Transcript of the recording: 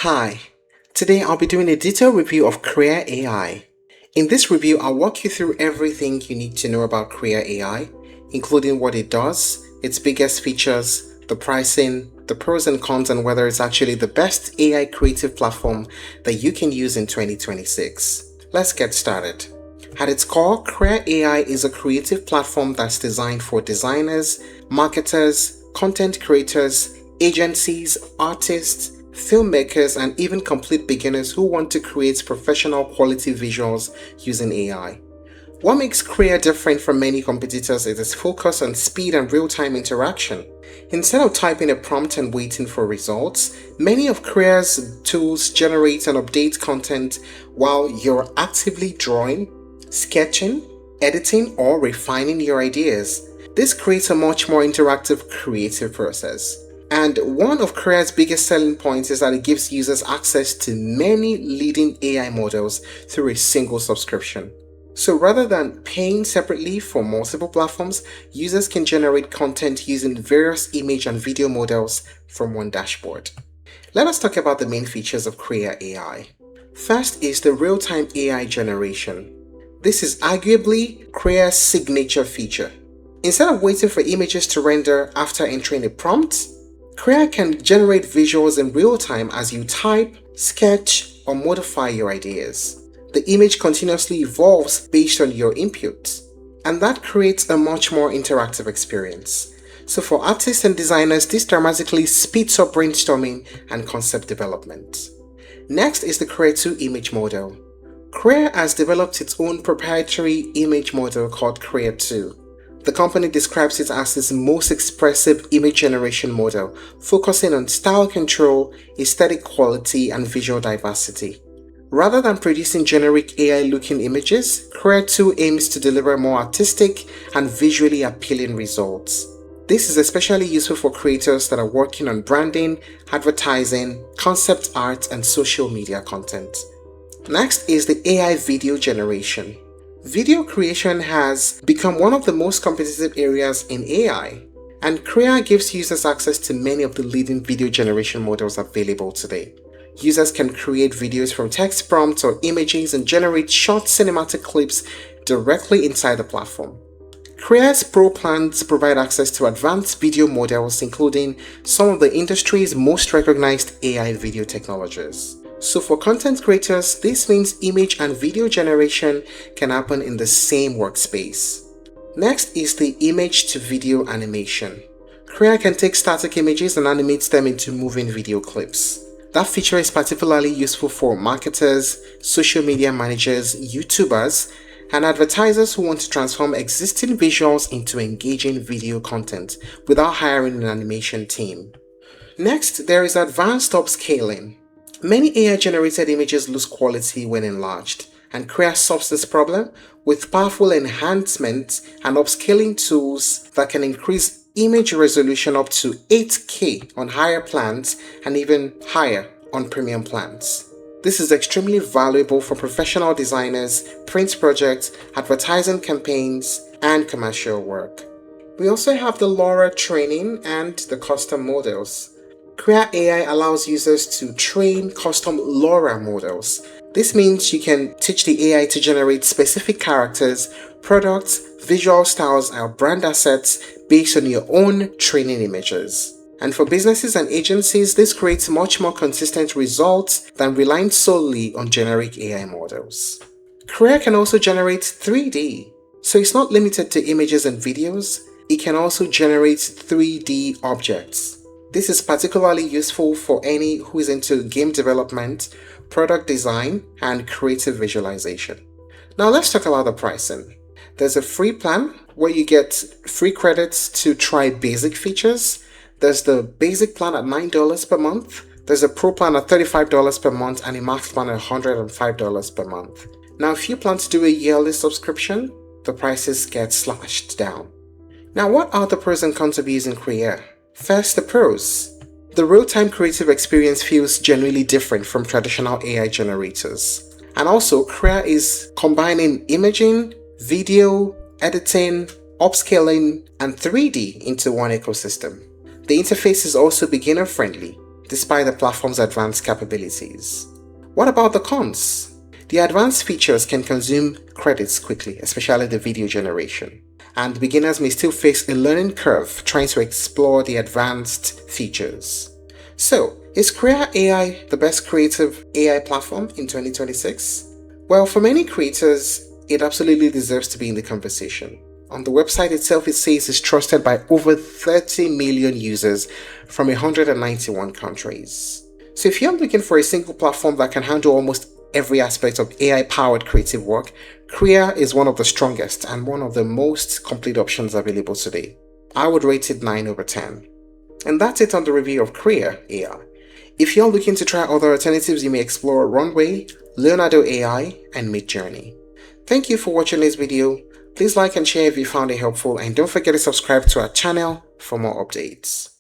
Hi, today I'll be doing a detailed review of Krea AI. In this review, I'll walk you through everything you need to know about Krea AI, including what it does, its biggest features, the pricing, the pros and cons, and whether it's actually the best AI creative platform that you can use in 2026. Let's get started. At its core, Krea AI is a creative platform that's designed for designers, marketers, content creators, agencies, artists, filmmakers, and even complete beginners who want to create professional quality visuals using AI. What makes Krea different from many competitors is its focus on speed and real-time interaction. Instead of typing a prompt and waiting for results, many of Krea's tools generate and update content while you're actively drawing, sketching, editing, or refining your ideas. This creates a much more interactive creative process. And one of Krea's biggest selling points is that it gives users access to many leading AI models through a single subscription. So rather than paying separately for multiple platforms, users can generate content using various image and video models from one dashboard. Let us talk about the main features of Krea AI. First is the real-time AI generation. This is arguably Krea's signature feature. Instead of waiting for images to render after entering a prompt, Krea can generate visuals in real time as you type, sketch, or modify your ideas. The image continuously evolves based on your input, and that creates a much more interactive experience. So for artists and designers, this dramatically speeds up brainstorming and concept development. Next is the Krea 2 image model. Krea has developed its own proprietary image model called Krea 2. The company describes it as its most expressive image generation model, focusing on style control, aesthetic quality, and visual diversity. Rather than producing generic AI-looking images, Krea 2 aims to deliver more artistic and visually appealing results. This is especially useful for creators that are working on branding, advertising, concept art, and social media content. Next is the AI video generation. Video creation has become one of the most competitive areas in AI, and Krea gives users access to many of the leading video generation models available today. Users can create videos from text prompts or images and generate short cinematic clips directly inside the platform. Krea's Pro plans provide access to advanced video models, including some of the industry's most recognized AI video technologies. So for content creators, this means image and video generation can happen in the same workspace. Next is the image to video animation. Krea can take static images and animate them into moving video clips. That feature is particularly useful for marketers, social media managers, YouTubers, and advertisers who want to transform existing visuals into engaging video content without hiring an animation team. Next, there is advanced upscaling. Many AI-generated images lose quality when enlarged, and Krea solves this problem with powerful enhancements and upscaling tools that can increase image resolution up to 8K on higher plans and even higher on premium plans. This is extremely valuable for professional designers, print projects, advertising campaigns, and commercial work. We also have the LoRa training and the custom models. Krea AI allows users to train custom LoRa models. This means you can teach the AI to generate specific characters, products, visual styles, and brand assets based on your own training images. And for businesses and agencies, this creates much more consistent results than relying solely on generic AI models. Krea can also generate 3D. So it's not limited to images and videos, it can also generate 3D objects. This is particularly useful for any who is into game development, product design, and creative visualization. Now let's talk about the pricing. There's a free plan where you get free credits to try basic features. There's the basic plan at $9 per month. There's a pro plan at $35 per month and a max plan at $105 per month. Now if you plan to do a yearly subscription, the prices get slashed down. Now what are the pros and cons of using Krea? First, the pros. The real-time creative experience feels genuinely different from traditional AI generators. And also, Krea is combining imaging, video, editing, upscaling, and 3D into one ecosystem. The interface is also beginner-friendly. despite the platform's advanced capabilities. What about the cons? The advanced features can consume credits quickly, especially the video generation, and beginners may still face a learning curve trying to explore the advanced features. So, is Krea AI the best creative AI platform in 2026? Well, for many creators, it absolutely deserves to be in the conversation. On the website itself, it says it's trusted by over 30 million users from 191 countries. So if you're looking for a single platform that can handle almost every aspect of AI-powered creative work, Krea is one of the strongest and one of the most complete options available today. I would rate it 9 over 10. And that's it on the review of Krea AI. If you're looking to try other alternatives, you may explore Runway, Leonardo AI, and Midjourney. Thank you for watching this video. Please like and share if you found it helpful, and don't forget to subscribe to our channel for more updates.